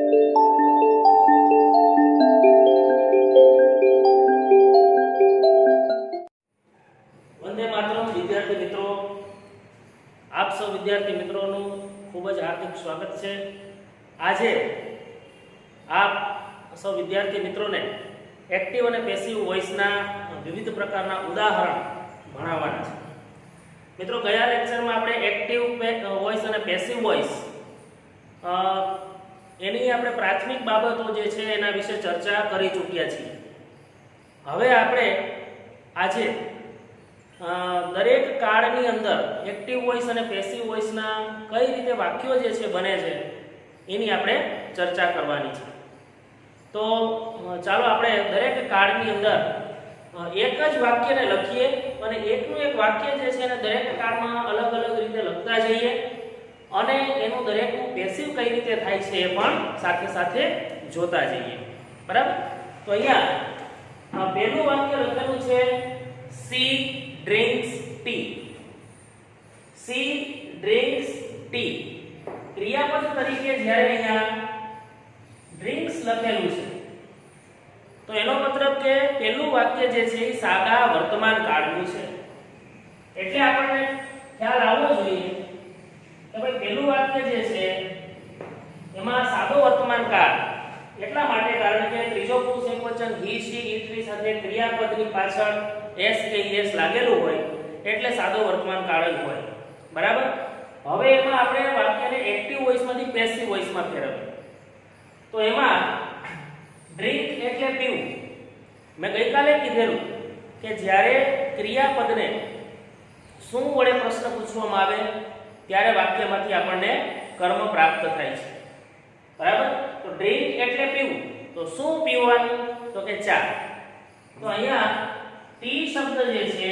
વંદે માતરમ વિદ્યાર્થી મિત્રો, આપ સૌ વિદ્યાર્થી મિત્રોનું ખૂબ જ હાર્દિક સ્વાગત છે। આજે આપ સૌ વિદ્યાર્થી મિત્રોને એક્ટિવ અને પેસિવ વોઇસના વિવિધ પ્રકારના ઉદાહરણ ભણાવવાના છે। મિત્રો, ગયા લેક્ચરમાં આપણે એક્ટિવ વોઇસ અને પેસિવ વોઇસ એની આપણે પ્રાથમિક બાબતો જે છે એના વિશે ચર્ચા કરી ચૂક્યા છીએ। હવે આપણે આજે દરેક કાળની અંદર એક્ટિવ વોઇસ અને પેસિવ વોઇસના કઈ રીતે વાક્યો જે છે બને છે એની આપણે ચર્ચા કરવાની છે। તો ચાલો આપણે દરેક કાળની અંદર એક જ વાક્યને લખીએ અને એકનું એક વાક્ય જે છે એને દરેક કાળમાં અલગ અલગ રીતે લખતા જઈએ અને એનું દરેકનું પેસિવ કઈ રીતે થાય છે એ પણ સાથે સાથે જોતા જઈએ। બરાબર? તો અહીંયા પહેલું વાક્ય લખેલું છે C drinks tea. She drinks tea. ક્રિયાપદ તરીકે જ્યારે અહીંયા drinks લખેલું છે તો એનો મતલબ કે પહેલું વાક્ય જે છે એ સાદા વર્તમાન કાળનું છે। એટલે આપણને ખ્યાલ આવવો જોઈએ કે ભાઈ પહેલું વાક્ય જે છે એમાં સાદો વર્તમાન કાળ એટલા માટે કારણ કે ત્રીજો પુરુષ એકવચન he she it we સાથે ક્રિયાપદની પાછળ s કે es લાગેલું હોય એટલે સાદો વર્તમાન કાળ જ હોય। બરાબર? હવે એમાં આપણે વાક્યને એક્ટિવ વોઇસમાંથી પેસિવ વોઇસમાં ફેરવીએ તો એમાં ડ્રિંક એટલે પીવું। મેં ગઈકાલે કીધેલું કે જ્યારે ક્રિયાપદને શું વડે પ્રશ્ન પૂછવામાં આવે ત્યારે વાક્યમાંથી આપણને કર્મ પ્રાપ્ત થાય છે। બરાબર? તો ડ્રિંક એટલે પીવું, તો શું પીવાનું? તો કે ચા। તો અહીંયા ટી શબ્દ જે છે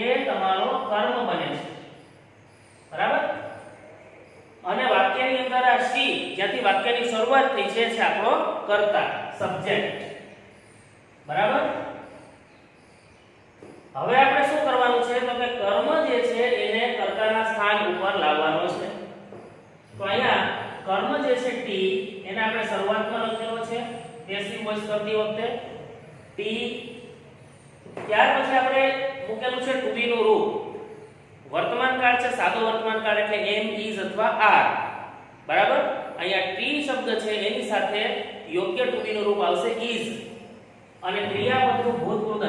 એ તમારો કર્મ બને છે। બરાબર? અને વાક્યની અંદર આ સી જ્યાંથી વાક્યની શરૂઆત થઈ છે આપણો કર્તા સબ્જેક્ટ। બરાબર? હવે આપણે શું કરવાનું છે તો કે કર્મ જે છે એને કર્તાના સ્થાન ઉપર લાવવાનો છે। તો અહીંયા કર્મ જે છે ટી એને આપણે શરૂઆતમાં લખેલો છે પેસિવ વોઇસ કરતી વખતે ટી, ત્યાર પછી આપણે મૂકેલું છે ટુ બી નું રૂપ। વર્તમાન કાળ છે સાદો વર્તમાન કાળ એટલે એમ ઇઝ અથવા આર। બરાબર? અહીંયા ટી શબ્દ છે એની સાથે યોગ્ય ટુ બી નું રૂપ આવશે ઇઝ અને ક્રિયાપદનું ભૂતપૂર્વક।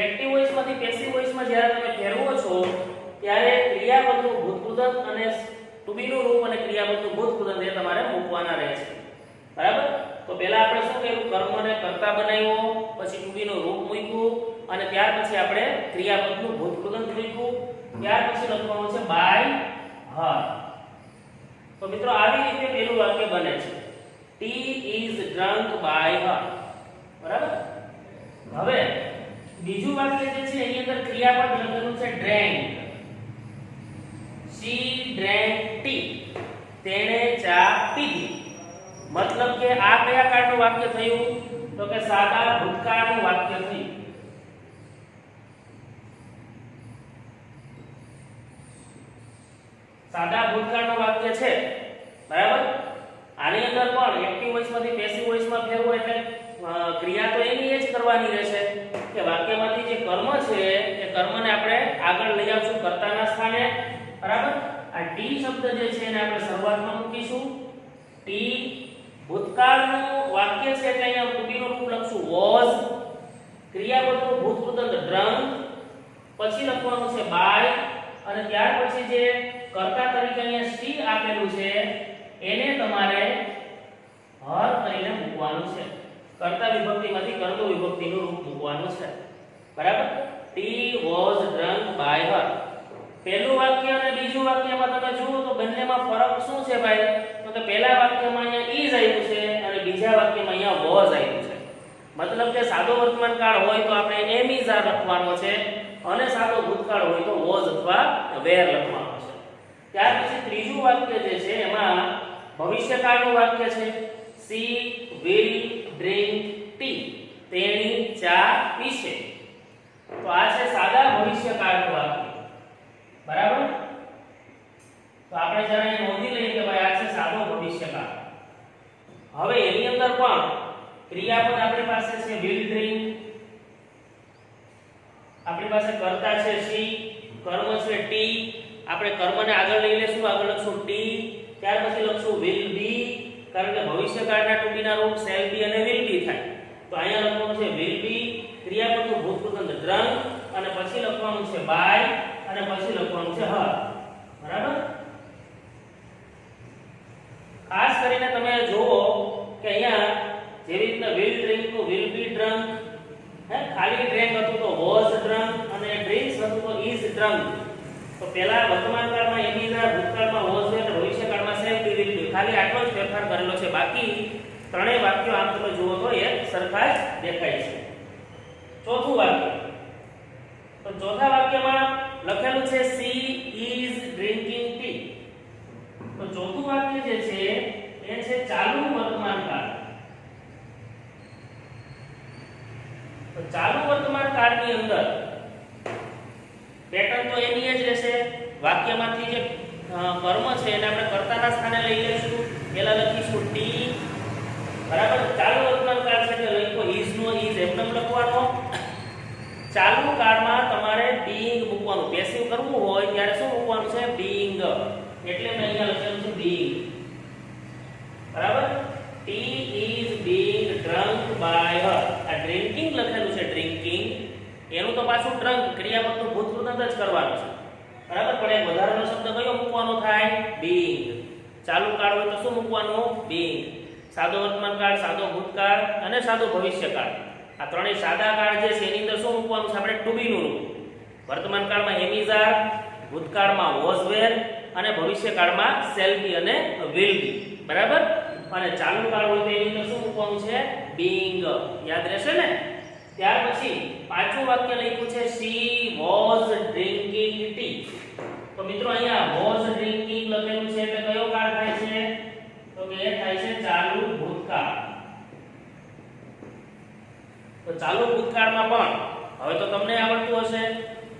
એક્ટિવ વોઇસમાંથી પેસિવ વોઇસમાં જ્યારે તમે ફેરવો છો ત્યારે ક્રિયાપદનું ભૂતપૂર્વક અને ટુ બી નું રૂપ અને ક્રિયાપદનું ભૂતપૂર્વક એ તમારે મૂકવાના રહે છે। બરાબર? તો પહેલા આપણે શું કર્યું? કર્મને કર્તા બનાવ્યો, પછી ટુ બી નું રૂપ મૂક્યું અને ત્યાર પછી આપણે ક્રિયાપદનું ભૂતપૂર્વક મૂક્યું, ત્યાર પછી લખવાનું છે બાય હર। તો મિત્રો આવી રીતે પહેલું વાક્ય બને છે T is drunk by her. બરાબર? હવે બીજું વાક્ય જે છે એની અંદર ક્રિયાપદ લખેલું છે ડ્રેન્ક। she drank tea. તેણે ચા પીધી। મતલબ કે આ કયા કાળનું વાક્ય થયું? તો કે સાદા ભૂતકાળનું વાક્ય થયું। સાદા ભૂતકાળનું વાક્ય છે। બરાબર? આની અંદર પણ એક્ટિવ વોઇસમાંથી પેસિવ વોઇસમાં ફેરવો એટલે ક્રિયા તો એની એ જ કરવાની રહેશે કે વાક્યમાંથી જે કર્મ છે એ કર્મને આપણે આગળ લઈ આવશું કર્તાના સ્થાને। બરાબર? આ ટી શબ્દ જે છે એને આપણે શરૂઆતમાં મૂકીશું। ટી ભૂતકાળનું વાક્ય છે એટલે અહીંયા ટુ બી નું રૂપ લખશું વોઝ, ક્રિયાપદનું ભૂતપૂર્વક ડ્રંક, પછી લખવાનું છે બાય અને ત્યાર પછી જે કર્તા તરીકે અહીંયા સી આપેલું છે એને તમારે હર કરીને મૂકવાનું છે। કર્તા વિભક્તિમાંથી કર્મ વિભક્તિનું રૂપ મૂકવાનું છે। બરાબર? T was drunk by her. પહેલું વાક્ય અને બીજું વાક્યમાં તમે જુઓ તો બંનેમાં ફરક શું છે ભાઈ? તો કે પહેલા વાક્યમાં અહીંયા ઇઝ આવ્યું છે અને બીજા વાક્યમાં અહીંયા વોઝ આવ્યું છે। મતલબ કે સાદો વર્તમાન કાળ હોય તો આપણે એમ ઇઝ આર લખવાનો છે અને સાદો ભૂતકાળ હોય તો વોઝ અથવા વેર લખવાનો છે। ત્યાર પછી ત્રીજું વાક્ય જે છે એમાં ભવિષ્યકાળનું વાક્ય છે સી વિલ ડ્રિંક ટી. તેણી ચા પીશે। તો આ છે સાદા ભવિષ્યકાળનું વાક્ય। બરાબર? તો આપણે જરા નોંધી લઈએ કે ભાઈ આ છે પણ ક્રિયાપદ આપણી પાસે છે will drink, આપણી પાસે કર્તા છે she, કર્મ છે t, આપણે કર્મને આગળ લઈ લેશું, આગળ લખશું t, ત્યાર પછી લખશું will be, કારણ કે ભવિષ્યકાળના to be ના રૂપ shall be અને will be થાય. તો અહીંયા લખવાનું છે will be, ક્રિયાપદનું ભૂતપૂર્વ drunk, અને પછી લખવાનું છે by, અને પછી લખવાનું છે her. બરાબર? ખાસ કરીને તમે જુઓ કે અહીંયા જેવી રીતના will drink નું will be drunk, ખાલી drink હતું તો was drunk, અને drinks હતું તો is drunk. તો પહેલા વર્તમાન કાળમાં એમીઝાર, ભૂતકાળમાં was અને ભવિષ્યકાળમાં shall be will be, ખાલી આટલો જ ફેરફાર કરેલો છે. બાકી ત્રણેય વાક્યો આમ તમે જુઓ તો એક સરખા જ દેખાય છે. ચોથું વાક્ય, તો ચોથા વાક્યમાં લખેલું છે she is drinking tea. તો ચોથું વાક્ય જે છે એ છે ચાલુ વર્તમાન કાળ. તો ચાલુ વર્તમાન કાળની અંદર પેટર્ન તો એની જ રહેશે. વાક્યમાંથી જે કર્મ છે એને આપણે કર્તાના સ્થાને લઈ લઈશું. પહેલા લખીશું ટી, બરાબર. ચાલુ વર્તમાન કાળ છે એટલે લખો is નો is એમ લખવાનો. ચાલુ કાળમાં તમારે being મૂકવાનું. પેસિવ કરવું હોય ત્યારે શું મૂકવાનું છે? being. એટલે મેં અહીંયા લખેલું છે being. બરાબર. tea is being drunk by her. આ drinking લખેલું છે drinking, એનું તો પાછું drunk ક્રિયાપદનું ભૂતપૂર્વ જ કરવાનું છે. બરાબર. પણ એક વધારાનો શબ્દ કયો મૂકવાનો થાય? being. ચાલુ કાળ હોય તો શું મૂકવાનું? being. સાદો વર્તમાન કાળ, સાદો ભૂતકાળ અને સાદો ભવિષ્યકાળ, આ ત્રણેય સાદા કાળ જે છે એની અંદર શું મૂકવાનું છે? આપણે to be નું રૂપ. વર્તમાન કાળમાં am are, ભૂતકાળમાં was were, અને ભવિષ્યકાળમાં shall be અને will be. બરાબર. અને ચાલુ કાળ હોય તો એની અંદર શું મૂકવાનું છે? being. યાદ રહેશે ને? ત્યાર પછી પાંચમું વાક્ય લખ્યું છે she was drinking tea. તો મિત્રો અહીંયા was drinking લખેલું છે એટલે કયો કાળ થાય છે? તો કે એ થાય છે ચાલુ ભૂતકાળ. તો ચાલુ ભૂતકાળમાં પણ હવે તો તમને આવડતું હશે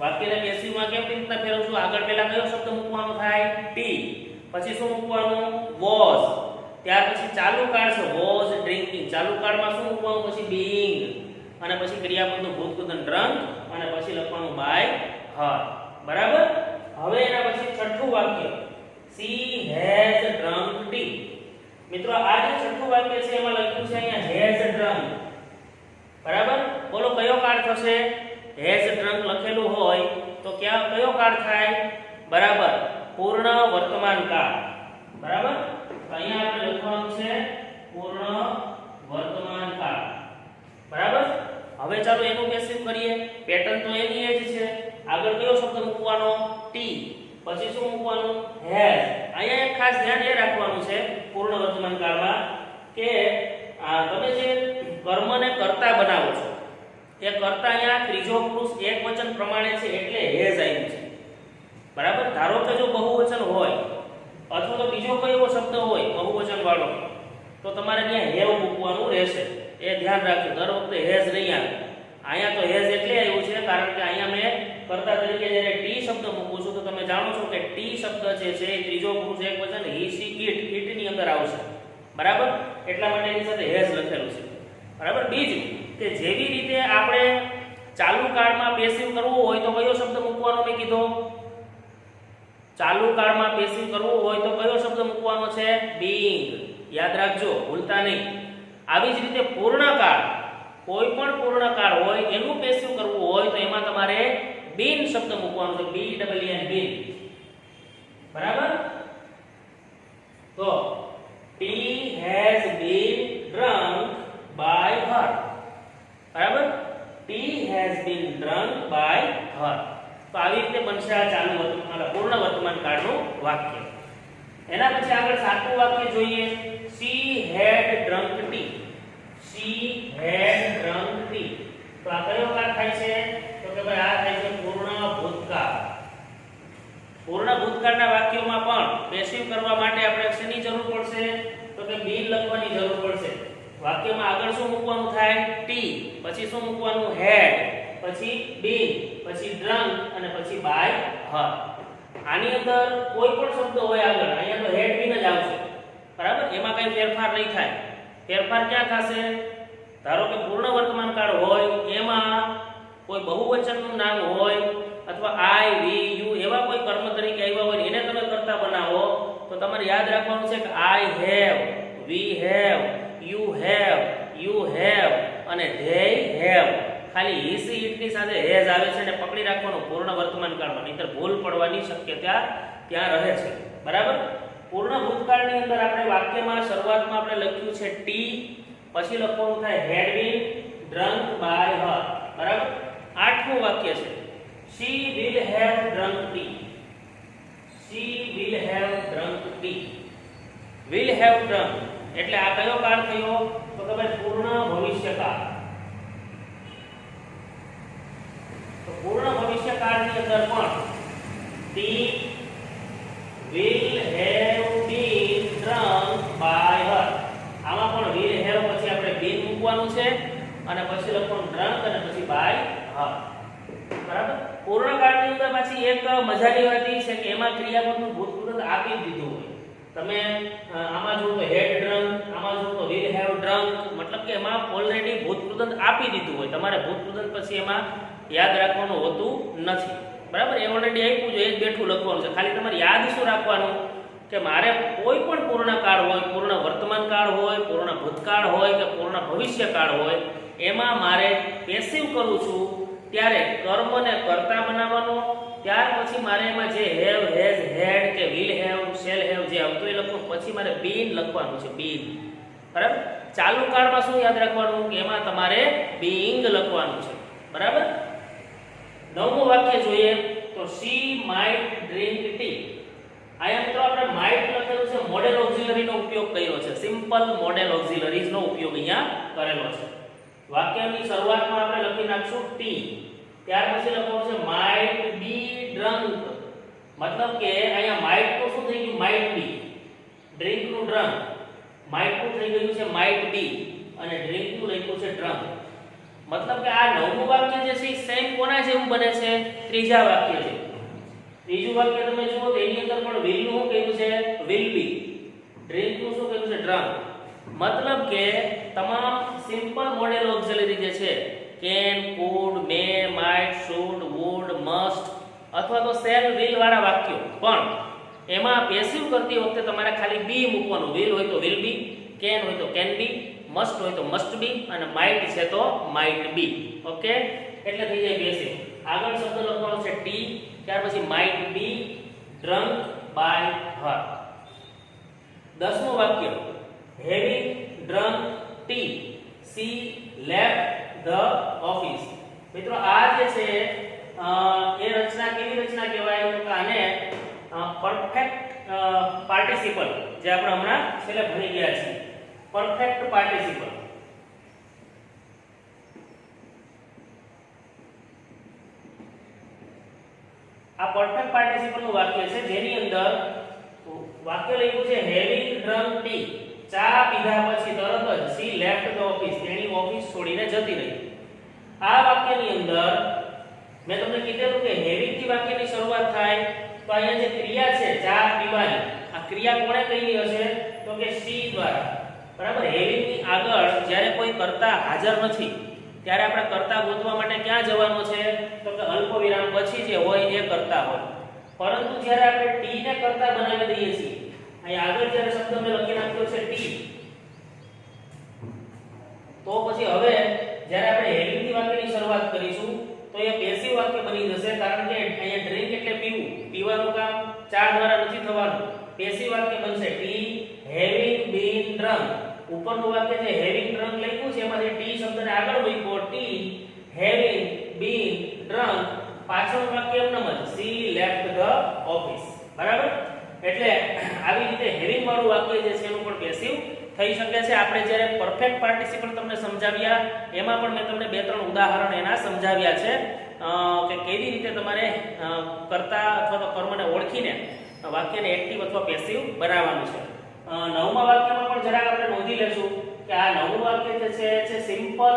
વાક્યને પેસિવમાં કેમ રીતના ફેરવશું. આગળ પહેલા કયો શબ્દ મૂકવાનો થાય? ટી, પછી શું મૂકવાનું? was. ત્યાર પછી ચાલુ કાળ છે was drinking, ચાલુ કાળમાં શું મૂકવાનું? પછી being, અને પછી ક્રિયાપદનું ભૂતપૂર્વ drunk, અને પછી લખવાનું by her. બરાબર. હવે એના પછી છઠ્ઠું વાક્ય she has drunk tea. મિત્રો આ જે છઠ્ઠું વાક્ય છે એમાં લખ્યું છે અહીંયા has drunk. બરાબર. બોલો કયો કાળ થશે? has drunk લખેલું હોય તો કયો કાળ થાય? બરાબર. પૂર્ણ વર્તમાન કાળ. બરાબર. તો અહીંયા આપણે લખવાનું છે પૂર્ણ વર્તમાન કાળ. બરાબર. હવે ચાલો એનું પેસિવ કરીએ. પેટર્ન તો એની જ છે. આગળ કયો શબ્દ મૂકવાનો? ટી, પછી શું મૂકવાનું? has. અહીંયા એક ખાસ ધ્યાન એ રાખવાનું છે પૂર્ણ વર્તમાન કાળમાં કે તમે જે કર્મને કર્તા બનાવો છો એ કર્તા અહીંયા ત્રીજો પુરુષ એકવચન પ્રમાણે છે એટલે has આવ્યું છે. બરાબર. ધારો કે જો બહુવચન હોય અથવા તો બીજો કોઈ એવો શબ્દ હોય બહુવચન વાળો તો તમારે ત્યાં have મૂકવાનું રહેશે. એ ધ્યાન રાખજો. દર વખતે has નહીં આવે. અહીંયા તો has એટલે આવ્યું છે કારણ કે અહીંયા મેં કર્તા તરીકે જ્યારે ટી શબ્દ મૂકું છું તો તમે જાણો છો કે ટી શબ્દ જે છે એ ત્રીજો પુરુષ એકવચન he she it ની અંદર આવશે. બરાબર. એટલા માટે એની સાથે has લખેલું છે. બરાબર. બીજું કે જેવી રીતે આપણે ચાલુ કાળમાં પેસિવ કરવું હોય તો કયો શબ્દ મૂકવાનો મેં કીધો? ચાલુ કાળમાં પેસિવ કરવું હોય તો કયો શબ્દ મૂકવાનો છે? being. યાદ રાખજો, ભૂલતા નહીં. આવી જ રીતે પૂર્ણકાળ, કોઈ પણ પૂર્ણકાળ હોય એનું પેસિવ કરવું હોય તો એમાં તમારે been શબ્દ મૂકવાનો છે. BEEN been. બરાબર. તો tea has been drunk by her. બરાબર. tea has been drunk by her. તો આવી રીતે બનશે આ ચાલુ વર્તમાન પૂર્ણ વર્તમાન કાળનું વાક્ય. એના પછી આગળ સાતમું વાક્ય જોઈએ. she had drunk tea. she had drunk tea. તો આ કયો કાળ થાય છે? તો કે ભાઈ આ થાય છે પૂર્ણ ભૂતકાળ. પૂર્ણ ભૂતકાળના વાક્યોમાં પણ પેસિવ કરવા માટે આપણે શેની જરૂર પડશે? તો કે been લખવાની જરૂર પડશે. વાક્યમાં આગળ શું મૂકવાનું થાય? ટી, પછી શું મૂકવાનું? had, પછી been, પછી drunk અને પછી by her. આની અંદર કોઈ પણ શબ્દ હોય આગળ અહીંયા તો had been જ આવશે. બરાબર. એમાં કઈ ફેરફાર નહીં થાય. ફેરફાર ક્યાં થશે? ધારો કે પૂર્ણ વર્તમાન કાળ હોય એમાં કોઈ બહુવચનનું નામ હોય અથવા આઈ વી યુ એવા કોઈ કર્મ તરીકે આવ્યા હોય એને તમે કર્તા બનાવો તો તમારે યાદ રાખવાનું છે કે I have, we have, you have અને ધે હેવ. ખાલી હિસ ઈટની સાથે હેઝ આવે છે ને પકડી રાખવાનું પૂર્ણ વર્તમાન કાળમાં, નહીંતર ભૂલ પડવાની શક્યતા ત્યાં રહે છે. બરાબર? પૂર્ણ ભૂતકાળની અંદર આપણે વાક્યમાં શરૂઆતમાં આપણે લખ્યું છે ટી, પછી લખવાનું થાય હેડ બીન ડ્રંક બાય હર. બરાબર? 8મું વાક્ય છે she will have drunk tea. she will have drunk tea. will have drunk એટલે આ કયો કાળ થયો? તો કે ભાઈ પૂર્ણ ભવિષ્યકાળ. તો પૂર્ણ ભવિષ્યકાળની અંદર પણ tea will have been drunk by her. આમાં પણ will have પછી આપણે been મૂકવાનું છે અને પછી લખવાનું drunk અને પછી by her. બરાબર? પૂર્ણકાળની અંદર પાછી એક મજાની વાત એ છે કે એમાં ક્રિયાપદનું ભૂતપૂર્વ આપી દીધું હોય. તમે આમાં જો તો હેડ ડ્રંક, આમાં જો તો will have drunk, મતલબ કે એમાં ઓલરેડી ભૂતપૂર્વ આપી દીધું હોય. તમારે ભૂતપૂર્વ પછી એમાં યાદ રાખવાનું હોતું નથી. બરાબર? એ ઓલરેડી આપ્યું છે, એ જ બેઠું લખવાનું છે. ખાલી તમારે યાદ શું રાખવાનું કે મારે કોઈ પણ પૂર્ણકાળ હોય, પૂર્ણ વર્તમાન કાળ હોય, પૂર્ણ ભૂતકાળ હોય કે પૂર્ણ ભવિષ્યકાળ હોય, એમાં મારે પેસિવ કરું છું ત્યારે કર્મને કર્તા બનાવવાનો. ત્યાર પછી મારે એમાં જે હેવ, હેઝ, હેડ કે વિલ હેવ, શેલ હેવ જે આવતું એ લખવું, પછી મારે બીન લખવાનું છે, બીન. બરાબર? ચાલુ કાળમાં શું યાદ રાખવાનું કે એમાં તમારે બીઇંગ લખવાનું છે. બરાબર? 9મું વાક્ય જોઈએ તો she might drink tea. આયા મિત્રો આપણે might લખેલું છે, મોડેલ ઓક્સિલરી નો ઉપયોગ કર્યો છે. સિમ્પલ મોડેલ ઓક્સિલરીઝ નો ઉપયોગ અહીંયા કરેલો છે. વાક્યની શરૂઆતમાં આપણે લખી નાખશું ટી, ત્યાર પછી લખવાનું છે might be drunk. મતલબ કે અહીંયા might નું શું થઈ ગયું? might be. drink નું drunk, might નું થઈ ગયું છે might be અને drink નું લખ્યું છે drunk. મતલબ કે આ 9મું વાક્ય જે છે સેમ કોના જેવું બને છે? ત્રીજા વાક્ય છે. ત્રીજું વાક્ય તમે જુઓ તો એની અંદર પણ will નું કહ્યું છે will be, drink નું શું કહ્યું છે drunk. મતલબ કે તમામ સિમ્પલ મોડેલ ઓક્સિલરી જે છે can, could, may, might, should, would, must અથવા તો shall, will વાળા વાક્યો પણ એમાં પેસિવ કરતી વખતે તમારે ખાલી be મૂકવાનું. will હોય તો will be, can હોય તો can be, must હોય તો must be અને might છે તો might be. ઓકે? એટલે થઈ જાય પેસિવ. આગળ શબ્દ લખવાનો છે tea, ત્યાર પછી might be drunk by her. 10મું વાક્ય having drunk tea she left the office. મિત્રો આ જે છે એ રચના કેવી રચના કહેવાય તો કે આને પરફેક્ટ પાર્ટિસિપલ જે આપણે હમણાં છેલ્લે ભણી ગયા છીએ, પરફેક્ટ પાર્ટિસિપલ. આ પરફેક્ટ પાર્ટિસિપલ નું વાક્ય છે જેની અંદર વાક્ય લખ્યું છે having drunk tea. ચા પીધા પછી તરત જ she left the office. તેણી ઓફિસ છોડીને જતી રહી. આ વાક્યની અંદર મેં તમને કીધેલું કે having થી વાક્યની શરૂઆત થાય તો અહીંયા જે ક્રિયા છે ચા પીવાની, આ ક્રિયા કોણે કરી હશે તો કે she દ્વારા. બરાબર? having ની આગળ જ્યારે કોઈ કર્તા હાજર નથી ત્યારે આપણે કર્તા ગોતવા માટે ક્યાં જવાનું છે તો કે અલ્પ વિરામ પછી જે હોય એ કર્તા હોય. પરંતુ જ્યારે આપણે ટી ને કર્તા બનાવી દઈએ છીએ, અહીં આગળ જ્યારે શબ્દ મેં લખી નાખ્યો છે ટી, તો પછી હવે જ્યારે આપણે હેવિંગ થી વાક્યની શરૂઆત કરીશું તો એ પેસિવ વાક્ય બની જશે. કારણ કે અહીંયા ડ્રિંક એટલે પીવું, પીવાનું કામ ચા દ્વારા નથી થવાનું. પેસિવ વાક્ય બનશે ટી હેવિંગ બીન ડ્રંક. ઉપરનું વાક્ય જે હેવિંગ ડ્રંક લખ્યું છે એમાંથી ટી શબ્દને આગળ મૂક્યો ટી હેવિંગ બીન ડ્રંક. પાછળનું વાક્ય એમનેમ જ she left the office. બરાબર? એટલે આવી રીતે હેવિંગ વાળું વાક્ય જે છે એનું પણ પેસિવ થઈ શકે છે. આપણે જ્યારે પરફેક્ટ પાર્ટિસિપલ તમને સમજાવ્યા એમાં પણ મેં તમને 2-3 ઉદાહરણ એના સમજાવ્યા છે કે કેવી રીતે તમારે કર્તા અથવા તો કર્મને ઓળખીને વાક્યને એક્ટિવ અથવા પેસિવ બનાવવાનું છે. 9મા વાક્યમાં પણ જરાક આપણે નોંધી લેશું કે આ 9મું વાક્ય જે છે સિમ્પલ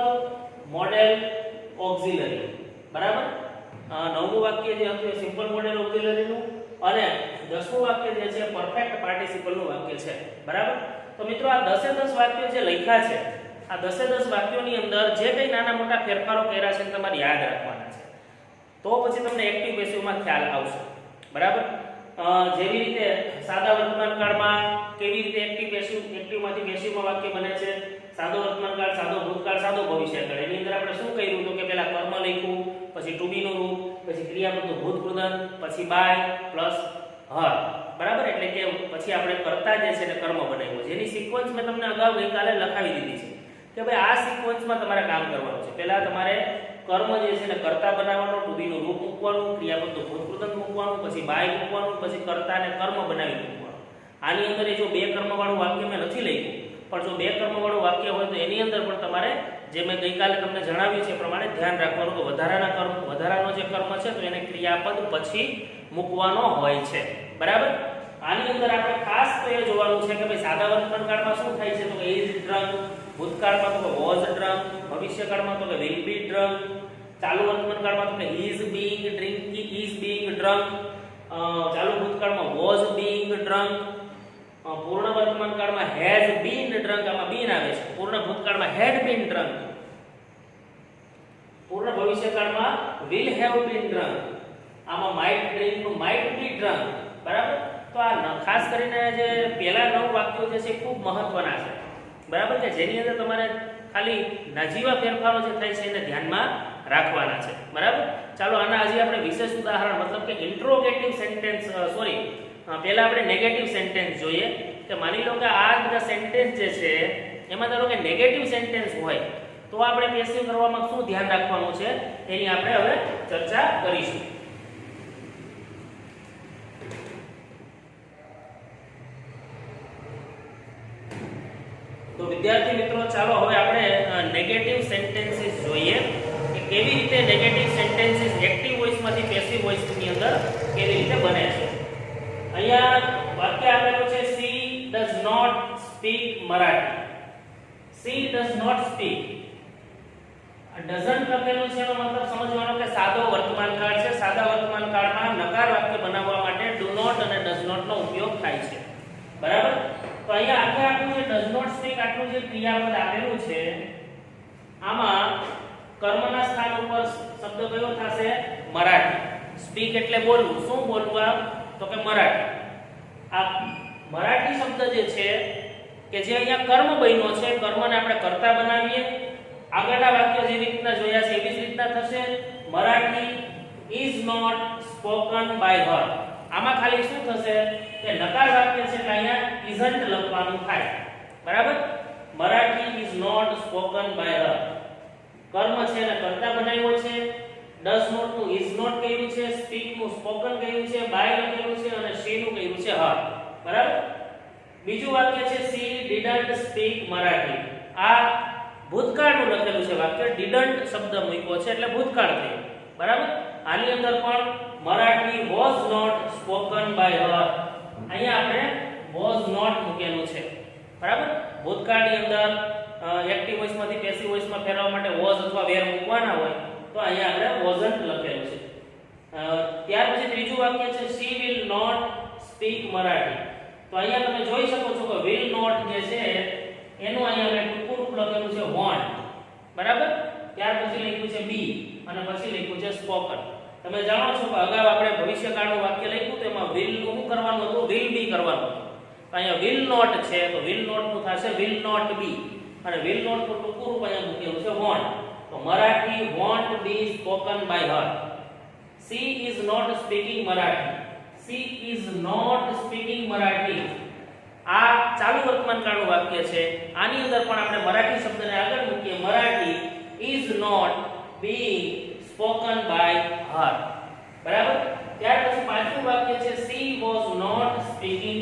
મોડેલ ઓક્સિલરી. બરાબર? 9મું વાક્ય જે હતું એ સિમ્પલ મોડેલ ઓક્સિલરીનું અને 10મું વાક્ય જે છે પરફેક્ટ પાર્ટિસિપલનું વાક્ય છે. બરાબર? તો મિત્રો આ 10 વાક્યો જે લખ્યા છે, આ 10 વાક્યોની અંદર જે કંઈ નાના મોટા ફેરફારો કર્યા છે તમારે યાદ રાખવાના છે, તો પછી તમને એક્ટિવ પેસિવમાં ખ્યાલ આવશે. બરાબર? જેવી રીતે સાદા વર્તમાન કાળમાં કેવી રીતે એક્ટિવ પેસિવ, એક્ટિવમાંથી પેસિવમાં વાક્ય બને છે, સાદો વર્તમાન કાળ, સાદો ભૂતકાળ, સાદો ભવિષ્યકાળ. એની અંદર આપણે શું કર્યું તો કે પહેલા કર્મ લખ્યું, પછી ટુ બી નું રૂપ, પછી ક્રિયાપદનું ભૂતકૃદંત, પછી બાય પ્લસ હર. બરાબર? એટલે કે પછી આપણે કર્તા જે છે ને કર્મ બનાવ્યું, જેની સિક્વન્સ મેં તમને અગાઉ ગઈકાલે લખાવી દીધી છે કે ભાઈ આ સિક્વન્સમાં તમારે કામ કરવાનું છે. પહેલા તમારે કર્મ જે છે ને કર્તા બનાવવાનો, ટુ બી નું રૂપ મૂકવાનું, ક્રિયાપદનું ભૂતકૃદંત મૂકવાનું, પછી બાય મૂકવાનું, પછી કર્તાને કર્મ બનાવી મૂકવાનું. આની અંદર જો બે કર્મ વાળું વાક્ય મેં નથી લખ્યું, પણ જો બે કર્મ વાળું વાક્ય હોય તો એની અંદર પણ તમારે જે મેં ગઈકાલે તમને જણાવ્યું છે એ પ્રમાણે ધ્યાન રાખવાનું કે વધારાનો જે કર્મ છે તો એને ક્રિયાપદ પછી મૂકવાનો હોય છે. બરાબર? આની અંદર આપણે ખાસ તો એ જોવાનું છે કે ભાઈ સાદા વર્તમાન કાળમાં શું થાય છે તો કે ઇઝ ડ્રંક, ભૂતકાળમાં તો કે વોઝ ડ્રંક, ભવિષ્યકાળમાં તો કે વિલ બી ડ્રંક, ચાલુ વર્તમાન કાળમાં તો કે is being drinking, is being drunk, ચાલુ ભૂતકાળમાં વોઝ બીઇંગ ડ્રંક, પૂર્ણ વર્તમાન કાળમાં હેઝ બીન ડ્રંક, આમાં બીન આવે છે. પૂર્ણ ભૂતકાળમાં હેડ બીન ડ્રંક, પૂર્ણ ભવિષ્યકાળમાં વિલ હેવ બીન ડ્રંક, આમાં માઇટ ડ્રિંક નું માઇટ બી ડ્રંક. બરાબર? તો આ ખાસ કરીને જે પહેલા 9 વાક્યો જે છે ખૂબ મહત્વના છે. બરાબર? કે જેની અંદર તમારે ખાલી નજીવા ફેરફારો જે થાય છે એને ધ્યાનમાં રાખવાના છે. બરાબર? ચાલો આના હજી આપણે વિશેષ ઉદાહરણ મતલબ કે ઇન્ટ્રોગેટિવ સેન્ટેન્સ પહેલા આપણે નેગેટિવ સેન્ટેન્સ જોઈએ કે માની લો કે આ બધા સેન્ટેન્સ જે છે એમાં ધારો કે નેગેટિવ સેન્ટેન્સ હોય તો આપણે પેસિવ કરવામાં શું ધ્યાન રાખવાનું છે એની આપણે હવે ચર્ચા કરીશું. તો વિદ્યાર્થી મિત્રો ચાલો હવે આપણે નેગેટિવ સેન્ટેન્સીસ જોઈએ કે કેવી રીતે નેગેટિવ સેન્ટેન્સીસ એક્ટિવ વોઇસમાંથી પેસિવ વોઇસની અંદર કેવી રીતે બને છે. અહીંયા વાક્ય આપેલું છે she does not speak Marathi. she does not speak. doesn't લખેલું છે એનો મતલબ સમજવાનો કે સાદો વર્તમાન કાળ છે. સાદા વર્તમાન કાળમાં નકાર વાક્ય બનાવવા માટે do not અને does not નો ઉપયોગ થાય છે. બરાબર? તો અહીંયા આટલું જે does not speak આટલું જે ક્રિયાપદ આપેલું છે આમાં કર્મના સ્થાન ઉપર શબ્દ કયો થશે? મરાઠી. સ્પીક એટલે બોલવું. શું બોલવું? તો કે મરાઠી. આ મરાઠી શબ્દ જે છે કે જે અહીંયા કર્મ બન્યો છે, કર્મને આપણે કર્તા બનાવીએ. આગળના વાક્ય જે રીતના જોયા છે એવી જ રીતના થશે. Marathi is not spoken by her. આમાં ખાલી શું થશે કે નકાર વાક્ય છે એટલે અહીંયા isn't લખવાનું થાય. બરાબર? Marathi is not spoken by her. કર્મ છે ને કર્તા બનાવ્યો છે. does not નું is not કહ્યું છે, speak નું spoken કહ્યું છે, by લખેલું છે અને she નું કહ્યું છે her. બરાબર? બીજું વાક્ય છે she didn't speak Marathi. આ ભૂતકાળનું લખેલું છે વાક્ય, didn't શબ્દ મૂક્યો છે એટલે ભૂતકાળ થયું. બરાબર? આની અંદર પણ Marathi was not spoken by her. અહીંયા આપણે was not મૂકેલું છે. બરાબર? ભૂતકાળની અંદર એક્ટિવ વોઇસમાંથી પેસિવ વોઇસમાં ફેરવવા માટે was અથવા were મૂકવાના હોય તો અહીંયા આપણે wasn't લખેલું છે. ત્યાર પછી ત્રીજું વાક્ય છે she will not speak Marathi. તો અહીંયા તમે જોઈ શકો છો કે will not જે છે એનું અહીંયા આપણે ટૂંકું રૂપ લખેલું છે want. બરાબર? ત્યાર પછી લખ્યું છે be અને પછી લખ્યું છે spoken. તમે જાણો છો કે અગાઉ આપણે ભવિષ્યકાળનું વાક્ય લખ્યું તો એમાં will નું શું કરવાનું હતું? will be કરવાનું હતું. તો અહીંયા will not છે તો will not નું થશે will not be અને will not નું ટૂંકું રૂપ અહીંયા મૂકેલું છે want. તો Marathi won't be spoken by her. she is not speaking Marathi. she is not speaking Marathi. આ ચાલુ વર્તમાન કાળનું વાક્ય છે. આની અંદર પણ આપણે મરાઠી શબ્દને આગળ મૂકીએ. Marathi is not being spoken by her. બરાબર? ત્યાર પછી પાંચમું વાક્ય છે she was not speaking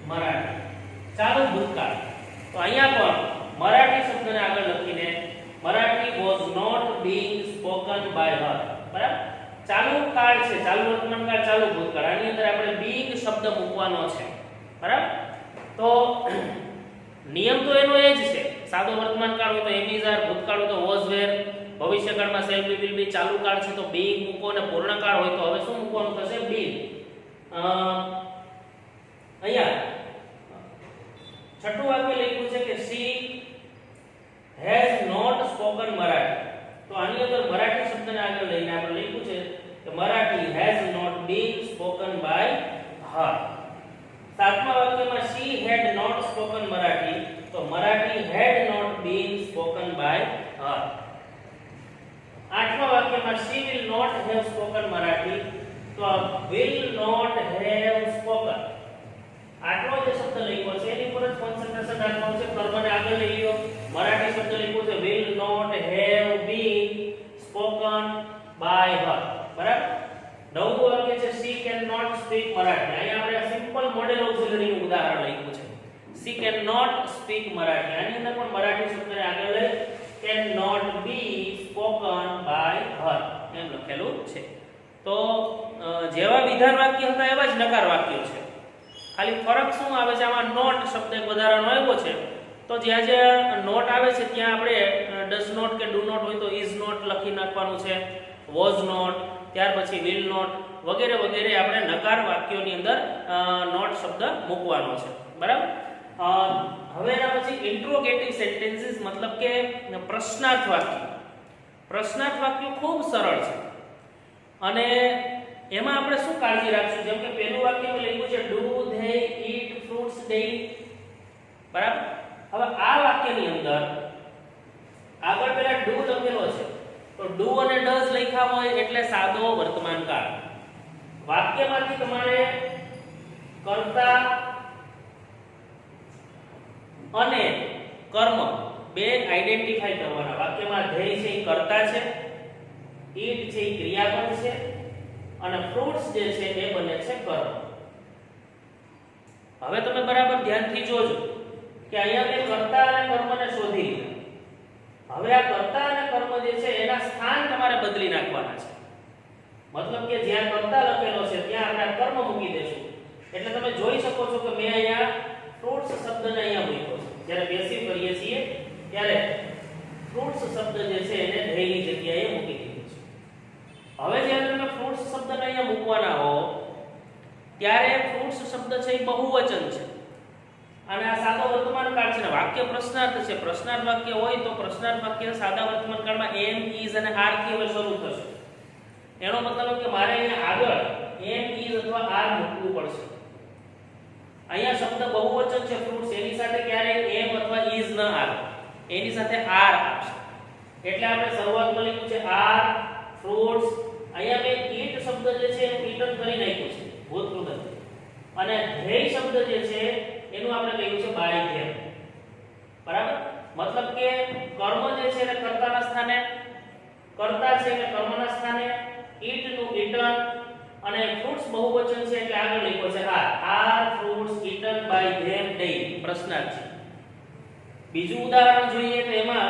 Marathi. ચાલુ ભૂતકાળ. તો અહીંયા પણ મરાઠી શબ્દને આગળ લખીને Marathi was not being spoken by her. બરાબર? ચાલુ કાળ છે, ચાલુ વર્તમાન કાળ, ચાલુ ભૂતકાળ. આની અંદર આપણે being શબ્દ મૂકવાનો છે. બરાબર? તો નિયમ તો એનો એ જ છે. સાદો વર્તમાન કાળ હોય તો am is are, ભૂતકાળ હોય તો was were, ભવિષ્યકાળમાં shall be will be, ચાલુ કાળ છે તો being મૂકો અને પૂર્ણ કાળ હોય તો હવે શું મૂકવાનું થશે? been. અહીંયા 6 છઠ્ઠું વાક્ય લખ્યું છે કે she has not spoken Marathi. તો આની અંદર મરાઠી શબ્દને આગળ લઈને આપણે લખ્યું છે કે Marathi has not been spoken by her. સાતમા વાક્યમાં she had not spoken Marathi, તો Marathi had not been spoken by her. આઠમા વાક્યમાં she will not have spoken Marathi, તો will not have spoken. આટલો જે શબ્દ લખ્યો છે એની પર જ કોન્સન્ટ્રેશન રાખવાનું છે. કર્મને આગળ લઈ લો. મરાઠી શબ્દ લખ્યો છે will not have been spoken by her. બરાબર. નવમું વાક્ય છે she cannot speak Marathi. અહીંયા આપણે સિમ્પલ મોડેલ ઓક્સિલરી નું ઉદાહરણ લખ્યું છે. she cannot speak Marathi. આની અંદર પણ મરાઠી શબ્દને આગળ લઈ cannot be spoken by her એમ લખેલું છે. તો જેવા વિધાન વાક્ય હતા એવા જ નકાર વાક્યો છે. ખાલી ફરક શું આવે છે, આમાં નોટ શબ્દ એક વધારાનો આવ્યો છે. તો જ્યાં જ્યાં નોટ આવે છે ત્યાં આપણે ડઝ નોટ કે ડુ નોટ હોય તો ઇઝ નોટ લખી નાખવાનું છે, વોઝ નોટ, ત્યાર પછી વિલ નોટ વગેરે વગેરે આપણે નકાર વાક્યોની અંદર નોટ શબ્દ મૂકવાનો છે. બરાબર. હવે એના પછી ઇન્ટ્રોગેટિવ સેન્ટેન્સીસ મતલબ કે પ્રશ્નાર્થ વાક્ય. પ્રશ્નાર્થ વાક્ય ખૂબ સરળ છે અને એમાં આપણે શું કાળજી રાખશું, જેમ કે પહેલું વાક્યમાં લખ્યું છે do they eat fruits daily. બરાબર. હવે આ વાક્યની અંદર આગળ પેલા ડુ લખેલો છે, તો ડુ અને ડઝ લખ્યા હોય એટલે સાદો વર્તમાન કાળ. વાક્યમાંથી તમારે કર્તા અને કર્મ બે આઈડેન્ટિફાઈ કરવાના. વાક્યમાં ધેય છે એ કર્તા છે, ઈટ છે એ ક્રિયાપદ છે અને ફ્રૂટ્સ જે છે એ બને છે કર્મ. હવે તમે બરાબર ધ્યાનથી જોજો કે અહીંયા મેં કર્તા અને કર્મને શોધી લીધા. હવે આ કર્તા અને કર્મ જે છે એના સ્થાન તમારે બદલી નાખવાના છે. મતલબ કે જ્યાં કર્તા લખેલો છે ત્યાં આપણે કર્મ મૂકી દેશું. એટલે તમે જોઈ શકો છો કે મેં અહીંયા ફ્રૂટ્સ શબ્દને અહીંયા મૂક્યો છે. જ્યારે પેસિવ કરીએ છીએ ત્યારે ફ્રૂટ્સ શબ્દ જે છે એને ધેયની જગ્યાએ મૂકી દીધું છે. હવે જ્યારે તમે ફ્રૂટ્સ શબ્દને અહીંયા મૂકવાના હો ત્યારે ફ્રૂટ્સ શબ્દ છે એ બહુવચન છે અને આ સાદો વર્તમાન કાળ છે ને વાક્ય પ્રશ્નાર્થ છે. પ્રશ્નાર્થ વાક્ય હોય તો પ્રશ્નાર્થ વાક્ય સાદા વર્તમાન કાળમાં એમ, ઇઝ અને આર થી હવે શરૂ થશે. એનો મતલબ કે મારે અહીંયા આગળ એમ, ઇઝ અથવા આર મૂકવું પડશે. અહીંયા શબ્દ બહુવચન છે ફ્રૂટ્સ, એની સાથે ક્યારેય એમ અથવા ઇઝ ન આવે, એની સાથે આર આવશે. એટલે આપણે શરૂઆતમાં લખ્યું છે આર ફ્રૂટ્સ. અહીંયા મેં ઈટ શબ્દ જે છે એનું ઈટન કરી નાખ્યું છે ભૂતપૂર્વ, અને ધેય શબ્દ જે છે એનું આપણે કહ્યું છે બાય ધેમ. બરાબર. મતલબ કે કર્મ જે છે એને કર્તાના સ્થાને, કર્તા છે એટલે કર્મના સ્થાને, ઈટ નું ઈટન અને ફ્રૂટ્સ બહુવચન છે એટલે આગળ લખ્યો છે are fruits eaten by them daily. પ્રશ્નાર્થ છે. બીજું ઉદાહરણ જોઈએ તો એમાં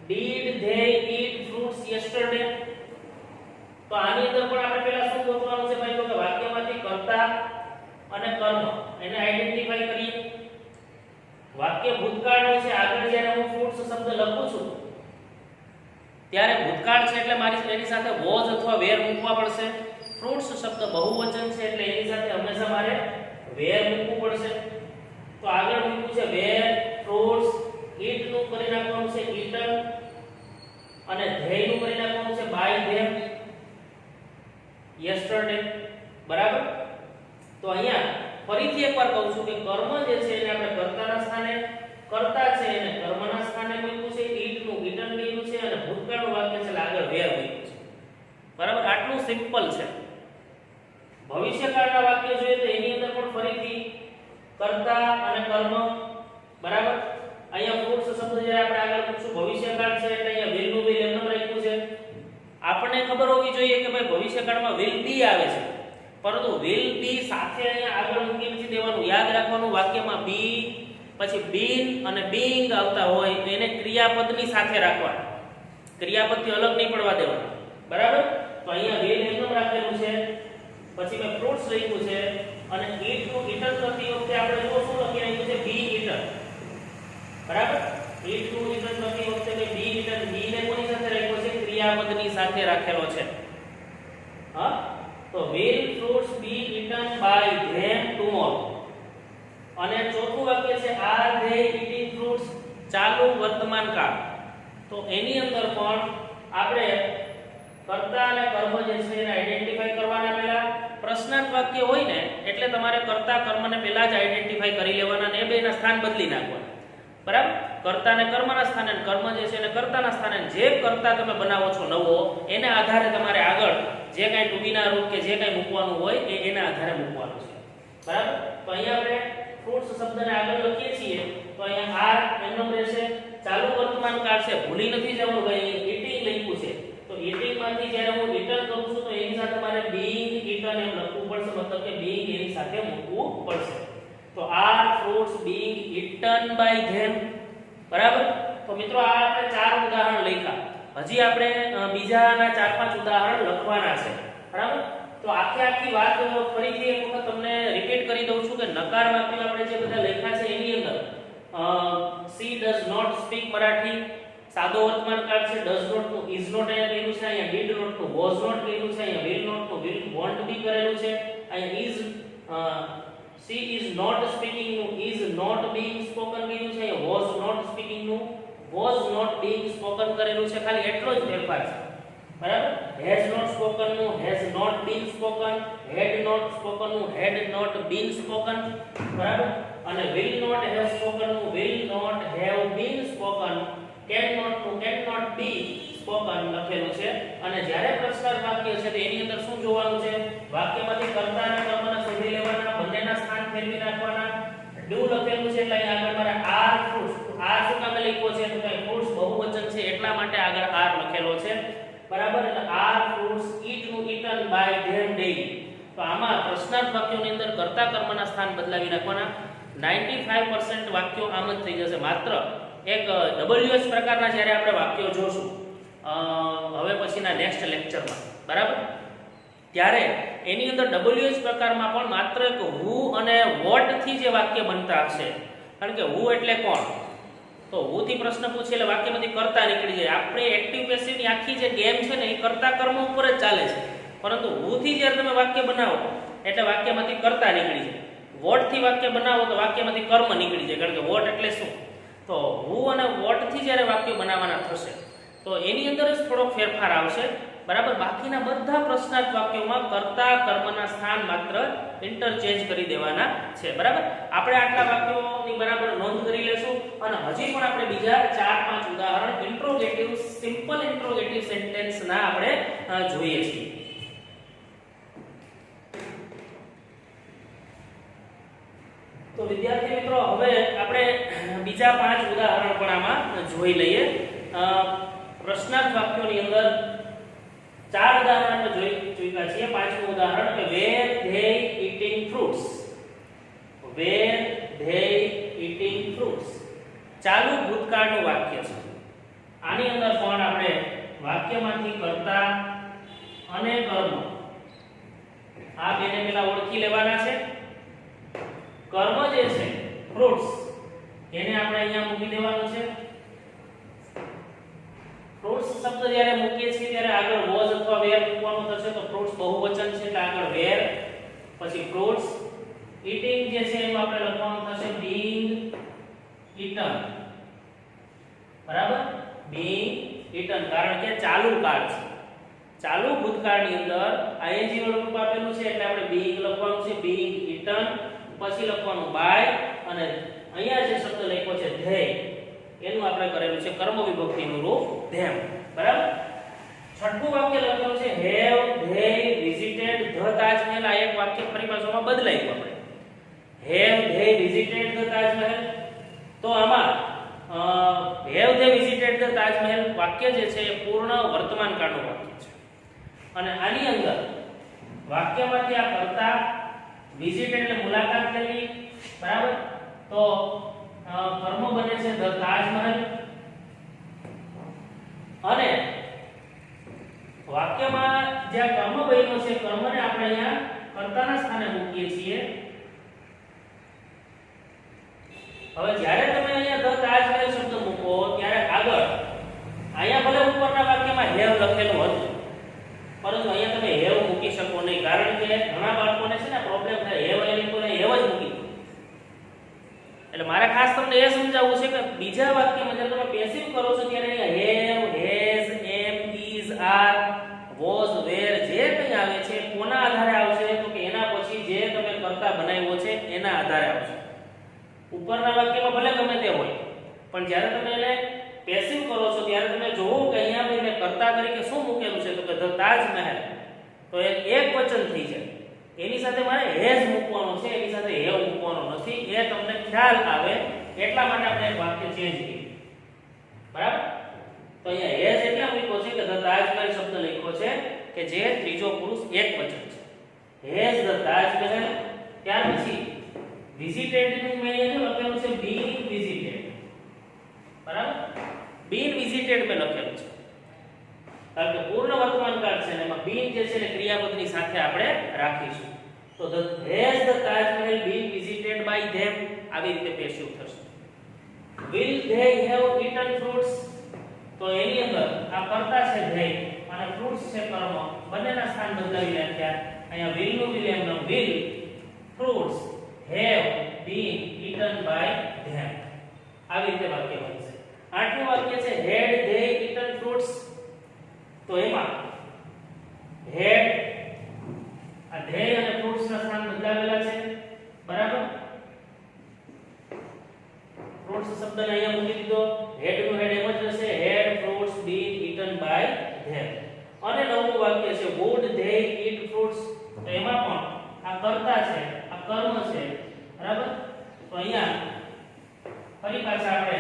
did they eat fruits yesterday. તો આની અંદર પણ આપણે પહેલા શું ગોતવાનું છે ભાઈ, તો કે વાક્યમાંથી કર્તા અને કર્મ એને આઈડેન્ટિફાઈ કરીએ. વાક્ય ભૂતકાળનું છે, આગળ જ્યારે હું ફ્રૂટ્સ શબ્દ લખું છું ત્યારે ભૂતકાળ છે એટલે મારી એની સાથે વોઝ અથવા વેર મૂકવા પડશે. ફ્રૂટ્સ શબ્દ બહુવચન છે એટલે એની સાથે હંમેશા મારે વેર મૂકવું પડશે. તો આગળ મૂક્યું છે વેર ફ્રૂટ્સ, ઈટ નું કરી નાખવાનું છે ઈટન અને ધેય નું કરી નાખવાનું છે બાય ધેમ યસ્ટરડે. બરાબર. તો અહીંયા ફરીથી એકવાર કહું છું કે કર્મ જે છે એને આપણે કર્તાના સ્થાને, કર્તા છે એને કર્મના સ્થાને મૂક્યું છે, ઈટ નું ઈટન લીધું છે અને ભૂતકાળનું વાક્ય છે આગળ વેર મૂક્યું છે. બરાબર. આટલું સિમ્પલ છે. ભવિષ્યકાળના વાક્ય જોઈએ તો એની અંદર પણ ફરીથી કર્તા અને કર્મ. બરાબર. અહીંયા ફ્રૂટ્સ શબ્દ જ્યારે આપણે આગળ પૂછું ભવિષ્યકાળ છે એટલે અહીંયા વિલ નું વિલ એમનેમ રાખ્યું છે. આપણને ખબર હોવી જોઈએ કે ભાઈ ભવિષ્યકાળમાં વિલ બી આવે છે, પરંતુ વિલ બી સાથે અહીંયા આગળ મૂકી નથી દેવાનું. યાદ રાખવાનું વાક્યમાં બી પછી બીન અને બીંગ આવતા હોય તો એને ક્રિયાપદની સાથે રાખવાના, ક્રિયાપદથી અલગ નહીં પડવા દેવાના. બરાબર. તો અહીંયા વિલ એમનેમ રાખેલું છે, પછી મેં ફ્રૂટ્સ લખ્યું છે અને ઈટ નું ઈટન કરતી વખતે આપણે જો શું લખી રાખ્યું છે બી ઈટન. બરાબર. ઈટ નું ઈટન કરતી વખતે મેં બી ઈટન, બી ને કોની સાથે રાખ્યો છે? ક્રિયાપદની સાથે રાખેલો છે. હા. તો will fruits be eaten by them tomorrow. અને ચોથું વાક્ય છે are ચાલુ વર્તમાન કાળ, તો એની અંદર પણ આપણે કર્તા અને કર્મ જે છે એને આઈડેન્ટિફાઈ કરવાના. પહેલા પ્રશ્નાર્થ વાક્ય હોય ને એટલે તમારે કર્તા કર્મને પહેલા જ આઈડેન્ટિફાઈ કરી લેવાના અને એ બેના સ્થાન બદલી નાખવાના. બરાબર, કર્તા ને કર્મના સ્થાને, કર્મ જે છે એને કર્તાના સ્થાને, જે કર્તા તમે બનાવો છો નવો એને આધારે તમારે આગળ જે કાંઈ ટુ બી ના રૂપ કે જે કાંઈ મૂકવાનું હોય એ એના આધારે મૂકવાનું છે. બરાબર, તો અહીંયા આપણે ફ્રૂટ્સ શબ્દને આગળ લખીએ છીએ તો અહીંયા આર એમનો રહેશે. ચાલુ વર્તમાન કાળ છે, ભૂલી નથી જવાનું ભાઈ, ઈટિંગ લખ્યું છે તો ઈટિંગ માંથી જ્યારે હું રિટર્ન કરું છું તો એની સાથે મારે બીઈંગ ઈટન એમ લખવું પડશે, મતલબ કે બીઈંગ એની સાથે મૂકવું પડશે. તો are fruits being eaten by them. બરાબર, તો મિત્રો આ આપણે 4 ઉદાહરણ લખ્યા. હજી આપણે બીજાના 4-5 ઉદાહરણ લખવાના છે. બરાબર, તો આખી વાત ફરીથી એક વખત તમને રિપીટ કરી દઉં છું કે નકાર વાક્યો આપણે જે બધા લખ્યા છે એની અંદર she does not speak Marathi, સાદો વર્તમાન કાળ છે, ડઝ નોટ નું ઇઝ નોટ અહીંયા કરેલું છે, અહીંયા ડીડ નોટ નું વોઝ નોટ કરેલું છે, અહીંયા વિલ નોટ નું વિલ વોન્ટ બી કરેલું છે, અહીંયા is she is not speaking નું ઇઝ નોટ બીઇંગ સ્પોકન કરેલું છે, અહીંયા વોઝ નોટ સ્પીકિંગ નું વોઝ નોટ બીઇંગ સ્પોકન કરેલું છે. ખાલી એટલો જ ફેરફાર છે. બરાબર, હેઝ નોટ સ્પોકન નું has not been spoken, had not spoken નું હેડ નોટ બીન સ્પોકન. બરાબર, અને વિલ નોટ હેવ સ્પોકન નું will not have been spoken, can not નું કેન નોટ બી સ્પોકન લખેલું છે. અને જ્યારે પ્રશ્નાર્થ વાક્ય છે તો એની અંદર શું જોવાનું છે? વાક્યમાંથી કર્તા અને કર્મને શોધી લેવાના, બંનેના સ્થાન ફેરવી નાખવાના. ડુ લખેલું છે એટલે અહીં આગળ મારે આર ફ્રૂટ્સ, આર શું કામે લખ્યો છે તો કે ફ્રૂટ્સ બહુવચન છે એટલા માટે આગળ આર લખેલો છે. બરાબર, એટલે આર ફ્રૂટ્સ ઈટ નું ઈટન બાય ધેમ ડેઈલી. તો આમાં પ્રશ્નાર્થ વાક્યોની અંદર કર્તા કર્મના સ્થાન બદલાવી નાખવાના. 95% વાક્યો આમ જ થઈ જશે. માત્ર એક WH પ્રકારના જ્યારે આપણે વાક્યો જોશું હવે પછીના નેક્સ્ટ લેક્ચરમાં, બરાબર, ત્યારે એની અંદર WH પ્રકારમાં પણ માત્ર એક હુ અને વોટ થી જે વાક્ય બનતા હશે. કારણ કે હુ એટલે કોણ, તો હુ થી પ્રશ્ન પૂછે એટલે વાક્યમાંથી કર્તા નીકળી જાય. આપણે એક્ટિવ પેસિવ ની આખી જે ગેમ છે ને એ કર્તા કર્મ ઉપર જ ચાલે છે. પરંતુ હુ થી જ્યારે તમે વાક્ય બનાવો એટલે વાક્યમાંથી કર્તા નીકળી જાય. વોટ થી વાક્ય બનાવો તો વાક્યમાંથી કર્મ નીકળી જાય. કારણ કે વોટ એટલે શું, તો હુ અને વોટ થી જ્યારે વાક્ય બનાવવાના થશે તો એની અંદર જ થોડોક ફેરફાર આવશે. બરાબર, બાકીના બધા પ્રશ્નાર્થ વાક્યોમાં કર્તા કર્મના સ્થાન માત્ર ઇન્ટરચેન્જ કરી દેવાના છે. બરાબર, આપણે આટલા વાક્યોની બરાબર નોંધ કરી લેશું અને હજી પણ આપણે બીજા 4-5 ઉદાહરણ ઇન્ટ્રોગેટિવ, સિમ્પલ ઇન્ટ્રોગેટિવ સેન્ટેન્સ ના આપણે જોઈએ છીએ. તો વિદ્યાર્થી મિત્રો હવે આપણે બીજા 5 ઉદાહરણ પણ આમાં જોઈ લઈએ. પ્રશ્નાર્થ વાક્યોની અંદર 4 ઉદાહરણ આપણે જોઈતા છીએ. 5મું ઉદાહરણ કે were they eating fruits, were they eating fruits ચાલુ ભૂતકાળનું વાક્ય છે. આની અંદર પણ આપણે વાક્યમાંથી કર્તા અને કર્મ આ બેને પહેલા ઓળખી લેવાના છે. કર્મ જે છે ફ્રૂટ્સ એને આપણે અહીંયા મૂકી દેવાનું છે. ફ્રૂટ્સ શબ્દ જ્યારે મૂકીએ છીએ ત્યારે આગળ વોઝ અથવા વેર મૂકવાનું થશે. તો ફ્રૂટ્સ બહુવચન છે એટલે આગળ વેર, પછી ફ્રૂટ્સ. ઈટિંગ જે છે એમાં આપણે લખવાનું થશે બીઈંગ ઈટન. બરાબર, બીઈંગ ઈટન, કારણ કે ચાલુ કાળ છે. ચાલુ ભૂતકાળની અંદર આઈએનજી વાળું રૂપ આપેલું છે એટલે આપણે બીઈંગ લખવાનું છે, બીઈંગ ઈટન. પછી લખવાનું બાય અને અહીંયા જે શબ્દ લખ્યો છે ધેય એનું આપણે કરેલું છે કર્મ વિભક્તિનું રૂપ ધેમ. બરાબર, છઠ્ઠું વાક્ય લખેલું છે have they visited the Taj Mahal. આ એક વાક્ય ફરી પાછું બદલાયું આપણે, have they visited the Taj Mahal. તો આમાં have they visited the Taj Mahal વાક્ય જે છે એ પૂર્ણ વર્તમાન કાળનું વાક્ય છે. અને આની અંદર વાક્યમાંથી આ કર્તા, વિઝિટ એટલે મુલાકાત લેવી, બરાબર, તો કર્મ બને છે ધ તાજમહેલ. અને વાક્યમાં જે કર્મ બન્યો છે કર્મને આપણે અહીંયા કર્તાના સ્થાને મૂકીએ છીએ. હવે જ્યારે તમે અહીંયા ધ તાજમહેલ શબ્દ મૂકો ત્યારે આગળ અહીંયા ભલે ઉપરના વાક્યમાં હેવ લખેલું હતું પરંતુ અહીંયા તમે હેવ મૂકી શકો નહીં. કારણ કે ઘણા બાળકોને છે ને પ્રોબ્લેમ થાય, હેવ લઈને હેવ જ મૂકી એટલે મારે ખાસ તમને એ સમજાવવું છે કે બીજા વાક્યમાં જ્યારે તમે પેસિવ કરો છો ત્યારે અહીંયા have, has, M, is, are, was, were જે કંઈ આવે છે કોના આધારે આવશે તો કે એના પછી જે તમે કર્તા બનાવ્યો છે એના આધારે આવશે. ઉપરના વાક્યમાં ભલે ગમે તે હોય પણ જ્યારે તમે એને પેસિવ કરો છો ત્યારે તમે જોવો કે અહીંયા મેં કર્તા તરીકે શું મૂકેલું છે તો કે ધ તાજમહેલ, તો એ એક વચન થઈ જાય. એની સાથે મારે હેઝ મૂકવાનો છે, એની સાથે હેવ મૂકવાનો નથી. એ તમને ખ્યાલ આવે એટલા માટે આપણે એક વાક્ય ચેન્જ કર્યું. બરાબર? તો અહીંયા હેઝ એટલા મૂક્યો છે કે ધ તાજમહેલ શબ્દ લખ્યો છે કે જે ત્રીજો પુરુષ એક વચન છે. Has the Taj Mahal. ત્યાર પછી વિઝિટેડ નું મેં અહીંયા લખેલું છે બીન વિઝિટેડ. બરાબર? બીન વિઝિટેડ મેં લખેલું છે કારણ કે પૂર્ણ વર્તમાન કાળ છે ને એમાં બીન જે છે ને ક્રિયાપદની સાથે આપણે રાખીશું. તો has the Taj Mahal been visited by them, આવી રીતે પેસિવ થશે. Will they have eaten fruits, તો એની અંદર આ કર્તા છે ધે અને ફ્રૂટ્સ છે કર્મ, બંનેના સ્થાન બદલાવી નાખ્યા. અહીંયા વિલ નું વિલ એમ will fruits have been eaten by them, આવી રીતે વાક્ય બનશે. આઠમું વાક્ય છે હેડ ધે ઈટન ફ્રૂટ્સ, તો એમાં હેડ આ ધેય અને ફ્રૂટ્સ ના સ્થાન બદલાવેલા છે. બરાબર? ફ્રૂટ્સ શબ્દને અહીંયા મૂકી દીધો. હેડ નું હેડ એમ જ રહેશે, had fruits been eaten by them. અને નવમું વાક્ય છે વુડ ધે ઈટ ફ્રૂટ્સ, તો એમાં પણ આ કર્તા છે, આ કર્મ છે. બરાબર? તો અહીંયા ફરી પાછા આપણે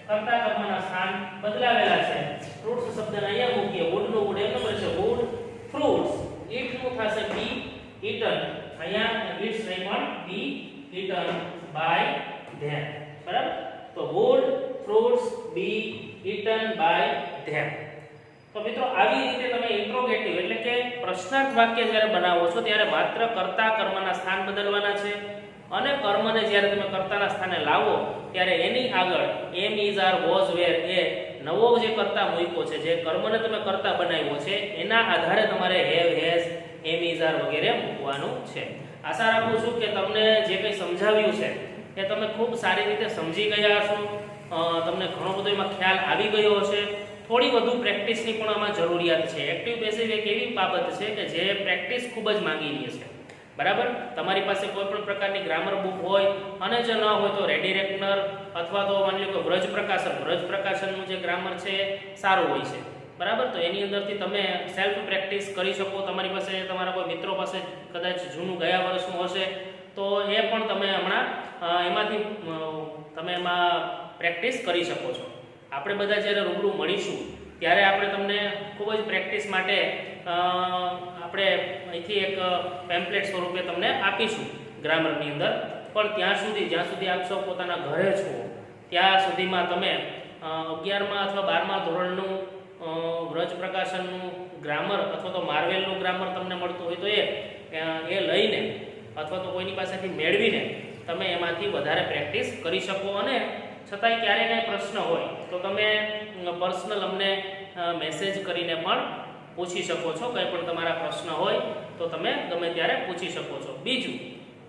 કર્તા કર્મના સ્થાન બદલાવેલા છે. ફ્રૂટ્સ શબ્દને અહીંયા મૂકીએ, વુડ નું વુડ એમ બનશે વુડ ફ્રૂટ્સ, ઈટ નું થશે બી ઈટન, અહીંયા ઈટ્સ નહીં પણ બી ઈટન બાય ધેમ. બરાબર? તો would fruits be eaten by them. તો મિત્રો આવી રીતે તમે ઇન્ટ્રોગેટિવ એટલે કે પ્રશ્નાર્થ વાક્ય જ્યારે બનાવો છો ત્યારે માત્ર કર્તા કર્મના સ્થાન બદલવાના છે અને કર્મને જ્યારે તમે કર્તાના સ્થાને લાવો ત્યારે એની આગળ એમ, ઇઝ, આર, વોઝ, વેર એ નવો જે કર્તા મૂક્યો છે, જે કર્મને તમે કર્તા બનાવ્યો છે એના આધારે તમારે have, has, M, is, are વગેરે મૂકવાનું છે. આશા રાખું છું કે તમને જે કંઈ સમજાવ્યું છે એ તમે ખૂબ સારી રીતે સમજી ગયા હશો. તમને ઘણો બધો એમાં ખ્યાલ આવી ગયો હશે. થોડી વધુ પ્રેક્ટિસની પણ આમાં જરૂરિયાત છે. એક્ટિવ પેસિવ એક એવી બાબત છે કે જે પ્રેક્ટિસ ખૂબ જ માંગી લે છે. બરાબર? તમારી પાસે કોઈ પણ પ્રકારની ગ્રામર બુક હોય અને જો ન હોય તો રેડી રેકનર અથવા તો માની લો કે વ્રજ પ્રકાશનનું જે ગ્રામર છે એ સારું હોય છે. બરાબર? તો એની અંદરથી તમે સેલ્ફ પ્રેક્ટિસ કરી શકો. તમારી પાસે તમારા કોઈ મિત્રો પાસે કદાચ જૂનું ગયા વર્ષનું હશે તો એ પણ તમે હમણાં એમાંથી તમે એમાં પ્રેક્ટિસ કરી શકો છો. આપણે બધા જ્યારે રૂબરૂ મળીશું ત્યારે આપણે તમને ખૂબ જ પ્રેક્ટિસ માટે આપણે અહીંથી એક પેમ્પલેટ સ્વરૂપે તમને આપીશું ગ્રામરની અંદર. પણ જ્યાં સુધી આપ સૌ પોતાના ઘરે છો ત્યાં સુધીમાં તમે 11મા અથવા 12મા ધોરણનું વ્રજ પ્રકાશનનું ગ્રામર અથવા તો માર્વેલનું ગ્રામર તમને મળતું હોય તો એ લઈને અથવા તો કોઈની પાસેથી મેળવીને તમે એમાંથી વધારે પ્રેક્ટિસ કરી શકો. અને છતાંય ક્યારેય કાંઈ પ્રશ્ન હોય તો તમે પર્સનલ અમને મેસેજ કરીને પણ પૂછી શકો છો. કંઈ પણ તમારા પ્રશ્ન હોય તો તમે ગમે ત્યારે પૂછી શકો છો. બીજું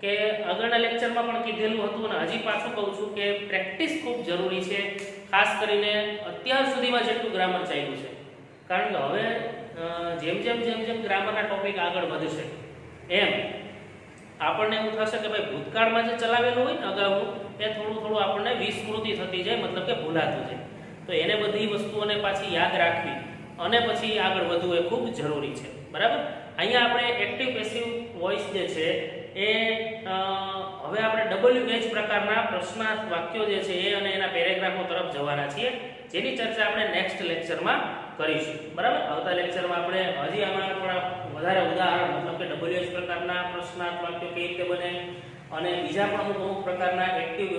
કે આગળના લેક્ચરમાં પણ કીધેલું હતું અને હજી પાછું કહું છું કે પ્રેક્ટિસ ખૂબ જરૂરી છે, ખાસ કરીને અત્યાર સુધીમાં જેટલું ગ્રામર ચાલ્યું છે. કારણ કે હવે જેમ જેમ ગ્રામરના ટોપિક આગળ વધશે એમ આપણને એવું થશે કે ભાઈ ભૂતકાળમાં જે ચલાવેલું હોય ને અગાઉનું એ થોડું આપણને વિસ્મૃતિ થતી જાય, મતલબ કે ભૂલાતું જાય. તો એને બધી વસ્તુઓને પાછી યાદ રાખવી અને પછી આગળ વધવું એ ખૂબ જરૂરી છે. બરાબર? અહીંયા આપણે એક્ટિવ પેસિવ વોઇસ જે છે એ હવે આપણે WH પ્રકારના પ્રશ્નાર્થ વાક્યો જે છે એ અને એના પેરેગ્રાફો તરફ જવાના છીએ, જેની ચર્ચા આપણે નેક્સ્ટ લેક્ચરમાં કરીશું. બરાબર? આવતા લેક્ચરમાં આપણે હજી આમાં થોડા વધારે ઉદાહરણ મતલબ કે WH પ્રકારના પ્રશ્નાર્થ વાક્યો કેવી રીતે બને અને બીજા પણ અમુક પ્રકારના એક્ટિવ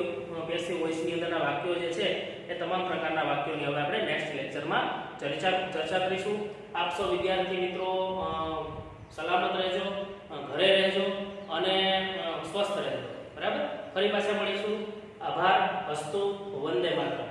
પેસિવ વોઇસની અંદરના વાક્યો જે છે એ તમામ પ્રકારના વાક્યોની હવે આપણે નેક્સ્ટ લેક્ચરમાં ચર્ચા કરીશું. આપ સૌ વિદ્યાર્થી મિત્રો સલામત રહેજો, ઘરે રહેજો અને સ્વસ્થ રહેજો. બરાબર? ફરી પાછા મળીશું. આભાર. અસ્તુ. વંદે માતરમ.